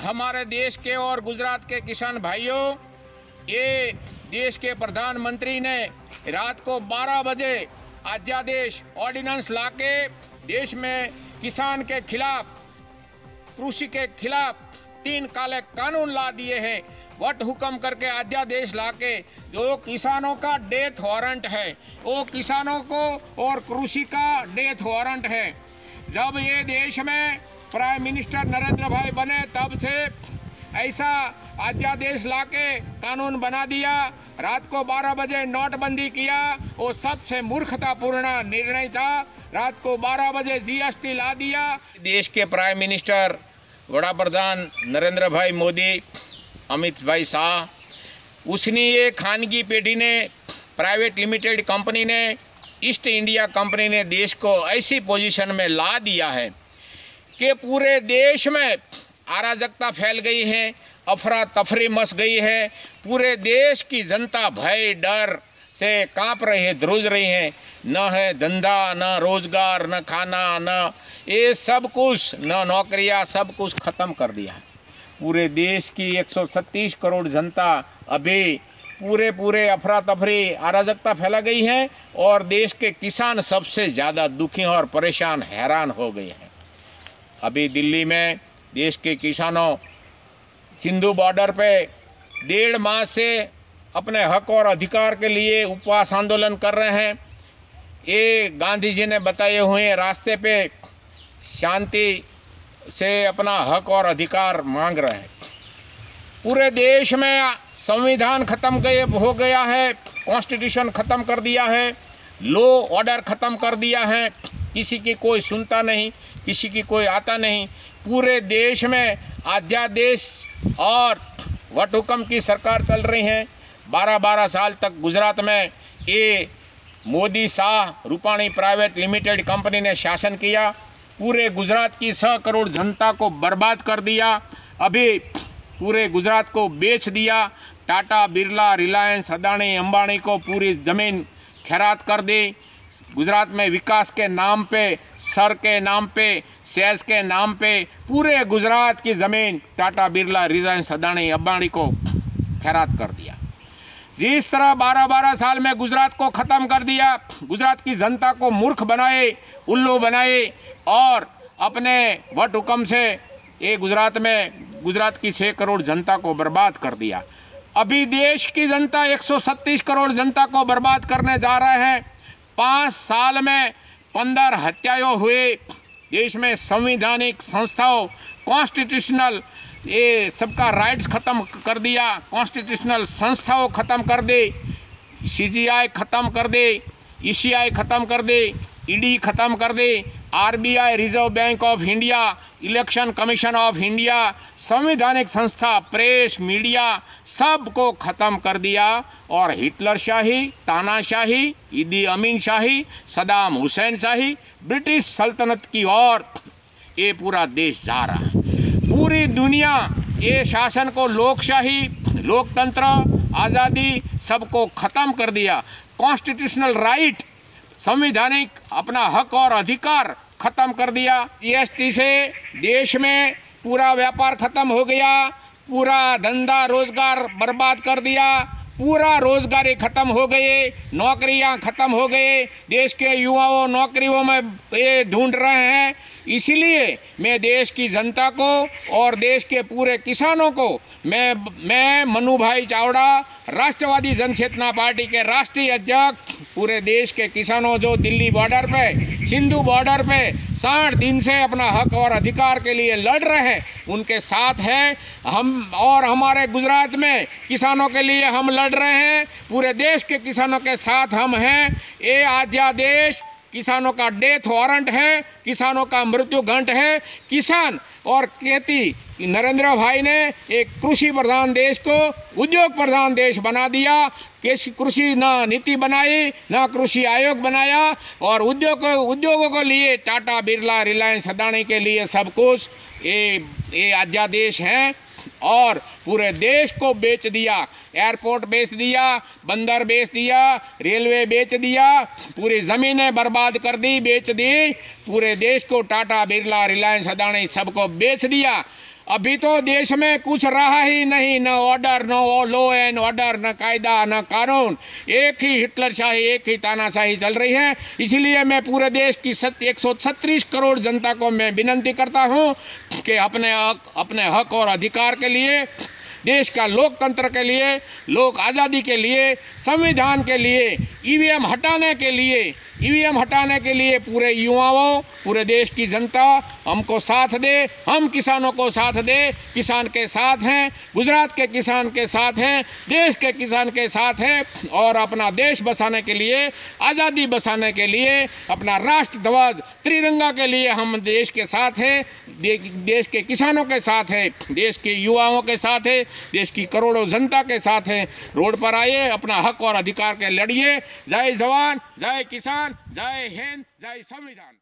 हमारे देश के और गुजरात के किसान भाइयों, ये देश के प्रधानमंत्री ने रात को 12 बजे अध्यादेश ऑर्डिनेंस लाके देश में किसान के खिलाफ, कृषि के खिलाफ 3 काले कानून ला दिए हैं। वट हुक्म करके अध्यादेश लाके जो किसानों का डेथ वारंट है, वो किसानों को और कृषि का डेथ वारंट है। जब ये देश में प्राइम मिनिस्टर नरेंद्र भाई बने तब से ऐसा अध्यादेश लाके कानून बना दिया। रात को 12 बजे नोटबंदी किया, वो सबसे मूर्खतापूर्ण निर्णय था। रात को 12 बजे जीएसटी ला दिया। देश के प्राइम मिनिस्टर वड़ा प्रधान नरेंद्र भाई मोदी, अमित भाई शाह, उसने ये खानगी पेटी ने, प्राइवेट लिमिटेड कंपनी ने, ईस्ट इंडिया कंपनी ने देश को ऐसी पोजीशन में ला दिया है कि पूरे देश में अराजकता फैल गई है, अफरा तफरी मच गई है। पूरे देश की जनता भय डर से कांप रही है, ध्रुज रही है। न है धंधा, न रोजगार, न खाना, न ये सब कुछ, न नौकरियां, सब कुछ ख़त्म कर दिया है। पूरे देश की 136 करोड़ जनता अभी पूरे अफरा तफरी अराजकता फैला गई है और देश के किसान सबसे ज़्यादा दुखी और परेशान हैरान हो गए हैं। अभी दिल्ली में देश के किसानों सिंधु बॉर्डर पे 1.5 माह से अपने हक और अधिकार के लिए उपवास आंदोलन कर रहे हैं। ये गांधी जी ने बताए हुए रास्ते पे शांति से अपना हक और अधिकार मांग रहे हैं। पूरे देश में संविधान खत्म हो गया है, कॉन्स्टिट्यूशन खत्म कर दिया है, लॉ ऑर्डर खत्म कर दिया है। किसी की कोई सुनता नहीं, किसी की कोई आता नहीं। पूरे देश में अध्यादेश और वट हुक्म की सरकार चल रही है। 12-12 साल तक गुजरात में ये Modi Shah Rupani private limited company ने शासन किया। पूरे गुजरात की 100 करोड़ जनता को बर्बाद कर दिया। अभी पूरे गुजरात को बेच दिया। टाटा, बिरला, रिलायंस, अदानी, अंबानी को पूरी ज़मीन खैरात कर दी। गुजरात में विकास के नाम पे, सर के नाम पे, सेल्स के नाम पे पूरे गुजरात की ज़मीन टाटा, बिरला, रिलायंस, अदानी, अंबानी को खैरात कर दिया। जिस तरह 12-12 साल में गुजरात को ख़त्म कर दिया, गुजरात की जनता को मूर्ख बनाए, उल्लू बनाए और अपने वट हुक्म से ये गुजरात की 6 करोड़ जनता को बर्बाद कर दिया। अभी देश की जनता 137 करोड़ जनता को बर्बाद करने जा रहे हैं। 5 साल में 15 हत्याएं हुए। देश में संवैधानिक संस्थाओं, कॉन्स्टिट्यूशनल, ये सबका राइट्स ख़त्म कर दिया। कॉन्स्टिट्यूशनल संस्थाओं ख़त्म कर दे, सीजीआई ख़त्म कर दे, ईसीआई ख़त्म कर दे, ईडी ख़त्म कर दे, RBI, reserve bank of India, election commission of India, संवैधानिक संस्था, प्रेस, मीडिया, सब को ख़त्म कर दिया। और हिटलर शाही, तानाशाही, ईदी अमीन शाही, सदाम हुसैन शाही, ब्रिटिश सल्तनत की ओर ये पूरा देश जा रहा है। पूरी दुनिया ये शासन को लोकशाही, लोकतंत्र, आज़ादी सबको ख़त्म कर दिया। कॉन्स्टिट्यूशनल राइट, संवैधानिक अपना हक और अधिकार ख़त्म कर दिया। जीएसटी से देश में पूरा व्यापार ख़त्म हो गया। पूरा धंधा रोजगार बर्बाद कर दिया। पूरा रोजगारी ख़त्म हो गए, नौकरियां ख़त्म हो गए। देश के युवाओं नौकरियों में ये ढूंढ रहे हैं। इसीलिए मैं देश की जनता को और देश के पूरे किसानों को मैं मनु भाई चावड़ा, राष्ट्रवादी जनचेतना पार्टी के राष्ट्रीय अध्यक्ष, पूरे देश के किसानों जो दिल्ली बॉर्डर पे, सिंधु बॉर्डर पे 60 दिन से अपना हक और अधिकार के लिए लड़ रहे हैं, उनके साथ हैं हम। और हमारे गुजरात में किसानों के लिए हम लड़ रहे हैं। पूरे देश के किसानों के साथ हम हैं। ये अध्यादेश किसानों का डेथ वारंट है, किसानों का मृत्यु घंट है। किसान और खेती, नरेंद्र भाई ने एक कृषि प्रधान देश को उद्योग प्रधान देश बना दिया। कृषि न नीति बनाई, न कृषि आयोग बनाया। और उद्योगों को लिए टाटा, बिरला, रिलायंस, अदानी के लिए सब कुछ ये अध्यादेश हैं। और पूरे देश को बेच दिया। एयरपोर्ट बेच दिया, बंदर बेच दिया, रेलवे बेच दिया, पूरी ज़मीनें बर्बाद कर दी, बेच दी। पूरे देश को टाटा, बिरला, रिलायंस, अदानी सबको बेच दिया। अभी तो देश में कुछ रहा ही नहीं, न ऑर्डर, न लॉ एंड ऑर्डर, न कायदा, न कानून। एक ही हिटलरशाही, एक ही तानाशाही चल रही है। इसलिए मैं पूरे देश की 136 करोड़ जनता को मैं विनती करता हूं कि अपने हक और अधिकार के लिए, देश का लोकतंत्र के लिए, लोक आज़ादी के लिए, संविधान के लिए, ईवीएम हटाने के लिए पूरे युवाओं, पूरे देश की जनता हमको साथ दे, हम किसानों को साथ दे। किसान के साथ हैं, गुजरात के किसान के साथ हैं, देश के किसान के साथ हैं और अपना देश बसाने के लिए, आज़ादी बसाने के लिए, अपना राष्ट्र ध्वज त्रिरंगा के लिए हम देश के साथ हैं, देश के किसानों के साथ हैं, देश के युवाओं के साथ हैं, देश की करोड़ों जनता के साथ हैं। रोड पर आइए, अपना हक और अधिकार के लड़िए। जय जवान, जय किसान, जय हिंद, जय संविधान।